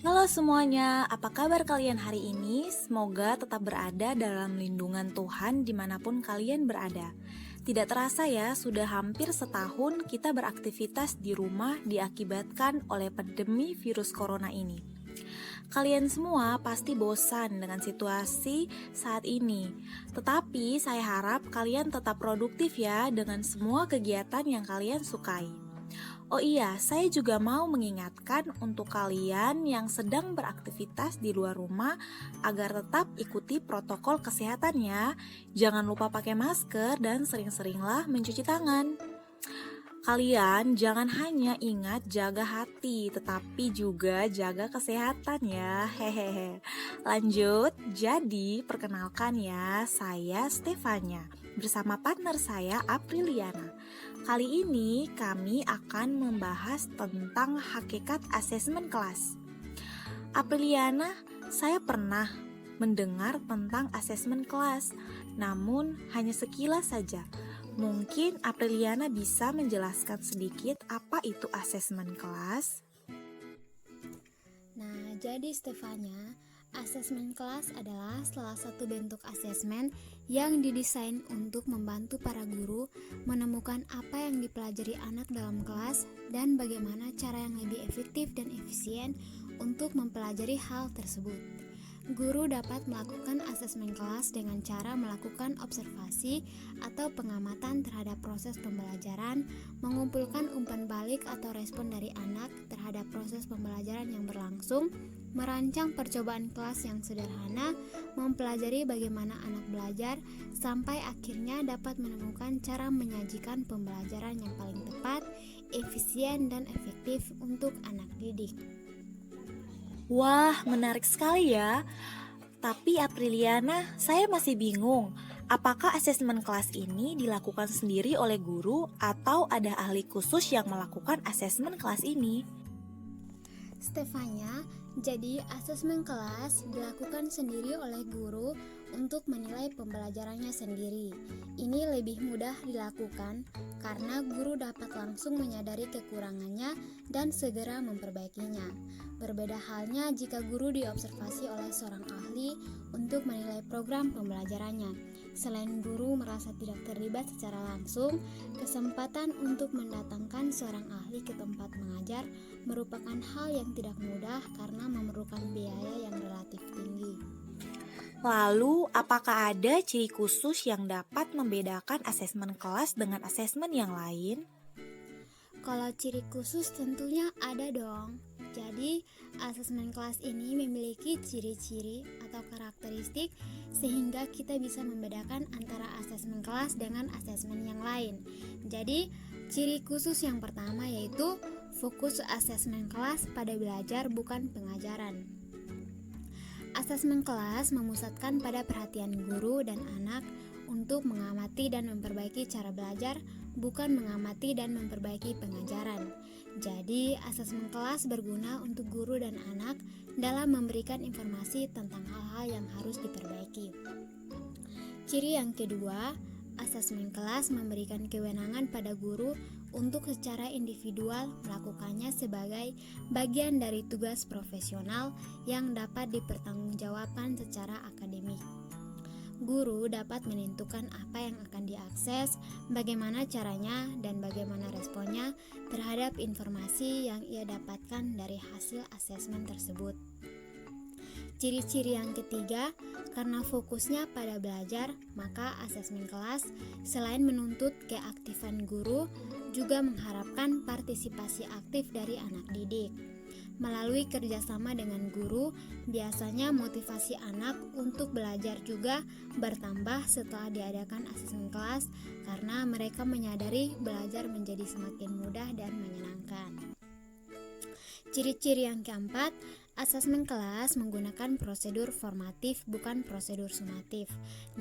Halo semuanya, apa kabar kalian hari ini? Semoga tetap berada dalam lindungan Tuhan dimanapun kalian berada. Tidak terasa ya, sudah hampir setahun kita beraktivitas di rumah diakibatkan oleh pandemi virus corona ini. Kalian semua pasti bosan dengan situasi saat ini. Tetapi saya harap kalian tetap produktif ya dengan semua kegiatan yang kalian sukai. Oh iya, saya juga mau mengingatkan untuk kalian yang sedang beraktivitas di luar rumah agar tetap ikuti protokol kesehatan ya. Jangan lupa pakai masker dan sering-seringlah mencuci tangan. Kalian jangan hanya ingat jaga hati, tetapi juga jaga kesehatan ya. Hehehe. Lanjut, jadi perkenalkan ya, saya Stefania bersama partner saya Apriliana. Kali ini kami akan membahas tentang hakikat asesmen kelas. Apriliana, saya pernah mendengar tentang asesmen kelas, namun hanya sekilas saja. Mungkin Apriliana bisa menjelaskan sedikit apa itu asesmen kelas? Nah, jadi Stefania, asesmen kelas adalah salah satu bentuk asesmen yang didesain untuk membantu para guru menemukan apa yang dipelajari anak dalam kelas dan bagaimana cara yang lebih efektif dan efisien untuk mempelajari hal tersebut. Guru dapat melakukan asesmen kelas dengan cara melakukan observasi atau pengamatan terhadap proses pembelajaran, mengumpulkan umpan balik atau respon dari anak terhadap proses pembelajaran yang berlangsung, merancang percobaan kelas yang sederhana, mempelajari bagaimana anak belajar, sampai akhirnya dapat menemukan cara menyajikan pembelajaran yang paling tepat, efisien, dan efektif untuk anak didik. Wah, menarik sekali ya. Tapi Apriliana, saya masih bingung. Apakah asesmen kelas ini dilakukan sendiri oleh guru atau ada ahli khusus yang melakukan asesmen kelas ini? Stefania, jadi asesmen kelas dilakukan sendiri oleh guru untuk menilai pembelajarannya sendiri. Ini lebih mudah dilakukan karena guru dapat langsung menyadari kekurangannya dan segera memperbaikinya. Berbeda halnya jika guru diobservasi oleh seorang ahli untuk menilai program pembelajarannya. Selain guru merasa tidak terlibat secara langsung, kesempatan untuk mendatangkan seorang ahli ke tempat mengajar merupakan hal yang tidak mudah karena memerlukan biaya yang relatif tinggi. Lalu, apakah ada ciri khusus yang dapat membedakan asesmen kelas dengan asesmen yang lain? Kalau ciri khusus tentunya ada dong. Jadi, asesmen kelas ini memiliki ciri-ciri atau karakteristik sehingga kita bisa membedakan antara asesmen kelas dengan asesmen yang lain. Jadi, ciri khusus yang pertama yaitu fokus asesmen kelas pada belajar bukan pengajaran. Asesmen kelas memusatkan pada perhatian guru dan anak untuk mengamati dan memperbaiki cara belajar, bukan mengamati dan memperbaiki pengajaran. Jadi, asesmen kelas berguna untuk guru dan anak dalam memberikan informasi tentang hal-hal yang harus diperbaiki. Ciri yang kedua, asesmen kelas memberikan kewenangan pada guru untuk secara individual melakukannya sebagai bagian dari tugas profesional yang dapat dipertanggungjawabkan secara akademik. Guru dapat menentukan apa yang akan diakses, bagaimana caranya, dan bagaimana responnya terhadap informasi yang ia dapatkan dari hasil asesmen tersebut. Ciri-ciri yang ketiga, karena fokusnya pada belajar, maka asesmen kelas selain menuntut keaktifan guru, juga mengharapkan partisipasi aktif dari anak didik. Melalui kerjasama dengan guru, biasanya motivasi anak untuk belajar juga bertambah setelah diadakan asesmen kelas karena mereka menyadari belajar menjadi semakin mudah dan menyenangkan. Ciri-ciri yang keempat, asesmen kelas menggunakan prosedur formatif bukan prosedur sumatif.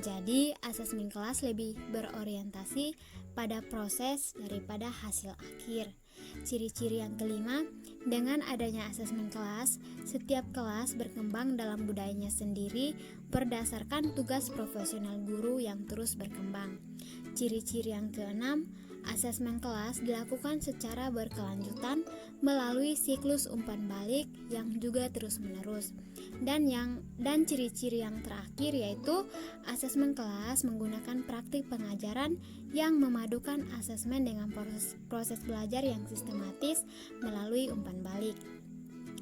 Jadi, asesmen kelas lebih berorientasi pada proses daripada hasil akhir. Ciri-ciri yang kelima, dengan adanya asesmen kelas, setiap kelas berkembang dalam budayanya sendiri berdasarkan tugas profesional guru yang terus berkembang. Ciri-ciri yang keenam, Asesmen kelas dilakukan secara berkelanjutan melalui siklus umpan balik yang juga terus-menerus. Dan ciri-ciri yang terakhir yaitu asesmen kelas menggunakan praktik pengajaran yang memadukan asesmen dengan proses belajar yang sistematis melalui umpan balik.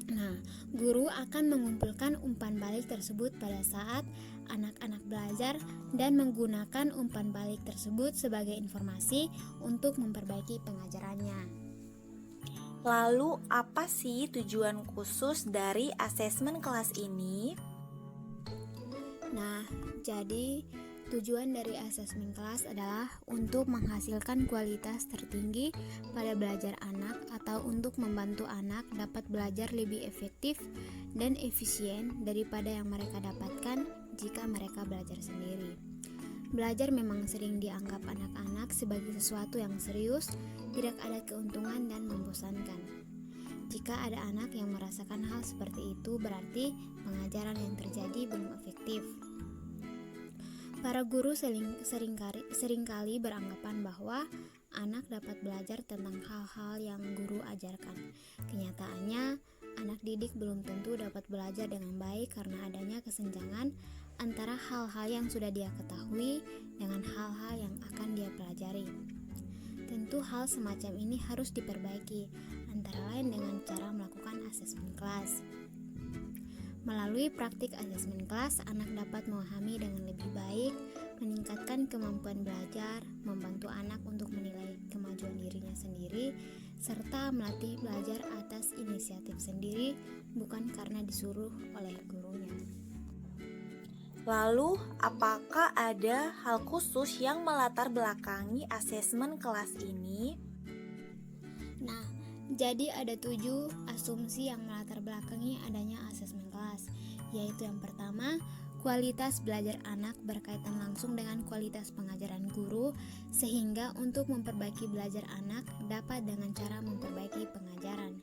Nah, guru akan mengumpulkan umpan balik tersebut pada saat anak-anak belajar dan menggunakan umpan balik tersebut sebagai informasi untuk memperbaiki pengajarannya. Lalu, apa sih tujuan khusus dari asesmen kelas ini? Nah, jadi tujuan dari asesmen kelas adalah untuk menghasilkan kualitas tertinggi pada belajar anak atau untuk membantu anak dapat belajar lebih efektif dan efisien daripada yang mereka dapatkan jika mereka belajar sendiri. Belajar memang sering dianggap anak-anak sebagai sesuatu yang serius, tidak ada keuntungan dan membosankan. Jika ada anak yang merasakan hal seperti itu, berarti pengajaran yang terjadi belum efektif. Para guru seringkali beranggapan bahwa anak dapat belajar tentang hal-hal yang guru ajarkan. Kenyataannya, anak didik belum tentu dapat belajar dengan baik karena adanya kesenjangan antara hal-hal yang sudah dia ketahui dengan hal-hal yang akan dia pelajari. Tentu hal semacam ini harus diperbaiki, antara lain dengan cara melakukan asesmen kelas. Melalui praktik asesmen kelas, anak dapat memahami dengan lebih baik, meningkatkan kemampuan belajar, membantu anak untuk menilai kemajuan dirinya sendiri, serta melatih belajar atas inisiatif sendiri, bukan karena disuruh oleh gurunya. Lalu, apakah ada hal khusus yang melatar belakangi asesmen kelas ini? Nah, jadi ada 7 asumsi yang melatar belakangi adanya asesmen kelas, yaitu yang pertama, kualitas belajar anak berkaitan langsung dengan kualitas pengajaran guru, sehingga untuk memperbaiki belajar anak dapat dengan cara memperbaiki pengajaran.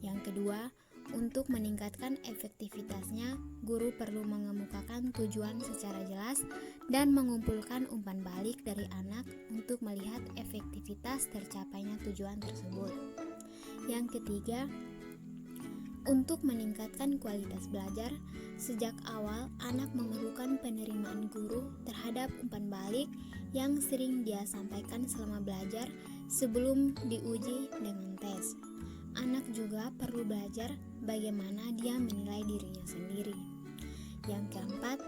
Yang kedua, untuk meningkatkan efektivitasnya, guru perlu mengemukakan tujuan secara jelas dan mengumpulkan umpan balik dari anak untuk melihat efektivitas tercapainya tujuan tersebut. Yang ketiga, untuk meningkatkan kualitas belajar, sejak awal anak memerlukan penerimaan guru terhadap umpan balik yang sering dia sampaikan selama belajar sebelum diuji dengan tes. Anak juga perlu belajar bagaimana dia menilai dirinya sendiri. Yang keempat,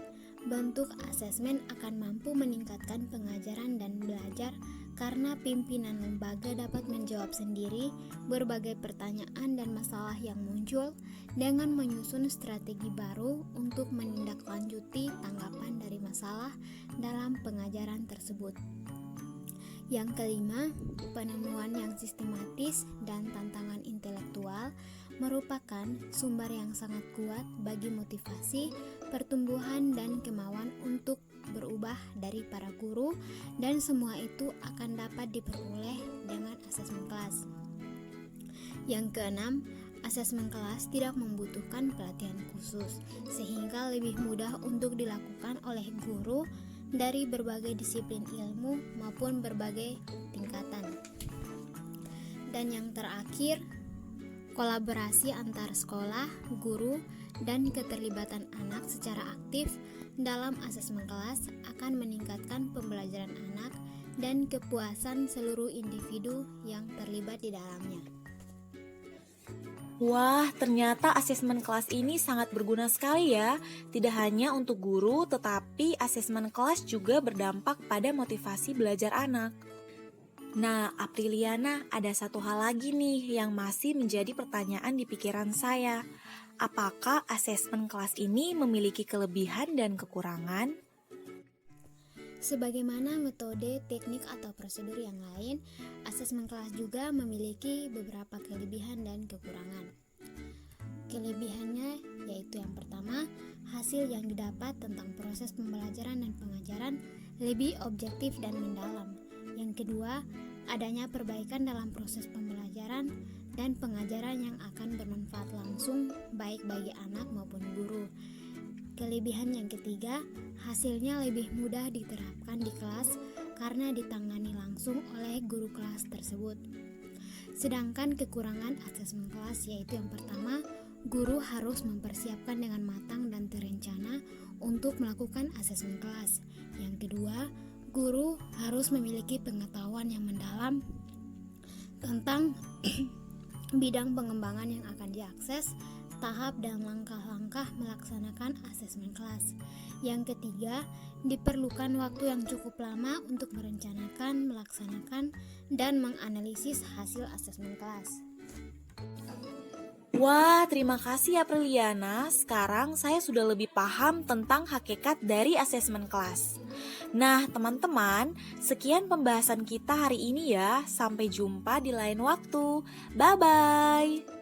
bentuk asesmen akan mampu meningkatkan pengajaran dan belajar karena pimpinan lembaga dapat menjawab sendiri berbagai pertanyaan dan masalah yang muncul dengan menyusun strategi baru untuk menindaklanjuti tanggapan dari masalah dalam pengajaran tersebut. Yang kelima, penemuan yang sistematis dan tantangan intelektual merupakan sumber yang sangat kuat bagi motivasi, pertumbuhan, dan kemauan untuk berubah dari para guru, dan semua itu akan dapat diperoleh dengan asesmen kelas. Yang keenam, asesmen kelas tidak membutuhkan pelatihan khusus, sehingga lebih mudah untuk dilakukan oleh guru dari berbagai disiplin ilmu maupun berbagai tingkatan. Dan yang terakhir, kolaborasi antar sekolah, guru, dan keterlibatan anak secara aktif dalam asesmen kelas akan meningkatkan pembelajaran anak dan kepuasan seluruh individu yang terlibat di dalamnya. Wah, ternyata asesmen kelas ini sangat berguna sekali ya. Tidak hanya untuk guru, tetapi asesmen kelas juga berdampak pada motivasi belajar anak. Nah, Apriliana, ada satu hal lagi nih yang masih menjadi pertanyaan di pikiran saya. Apakah asesmen kelas ini memiliki kelebihan dan kekurangan? Sebagaimana metode, teknik, atau prosedur yang lain, asesmen kelas juga memiliki beberapa kelebihan dan kekurangan. Kelebihannya yaitu yang pertama, hasil yang didapat tentang proses pembelajaran dan pengajaran lebih objektif dan mendalam. Yang kedua, adanya perbaikan dalam proses pembelajaran dan pengajaran yang akan bermanfaat langsung baik bagi anak maupun guru. Kelebihan yang ketiga, hasilnya lebih mudah diterapkan di kelas karena ditangani langsung oleh guru kelas tersebut. Sedangkan kekurangan asesmen kelas yaitu yang pertama, guru harus mempersiapkan dengan matang dan terencana untuk melakukan asesmen kelas. Yang kedua, guru harus memiliki pengetahuan yang mendalam tentang bidang pengembangan yang akan diakses, tahap dan langkah-langkah melaksanakan asesmen kelas. Yang ketiga, diperlukan waktu yang cukup lama untuk merencanakan, melaksanakan, dan menganalisis hasil asesmen kelas. Wah, terima kasih ya Priliana. Sekarang saya sudah lebih paham tentang hakikat dari asesmen kelas. Nah, teman-teman, sekian pembahasan kita hari ini ya. Sampai jumpa di lain waktu. Bye-bye.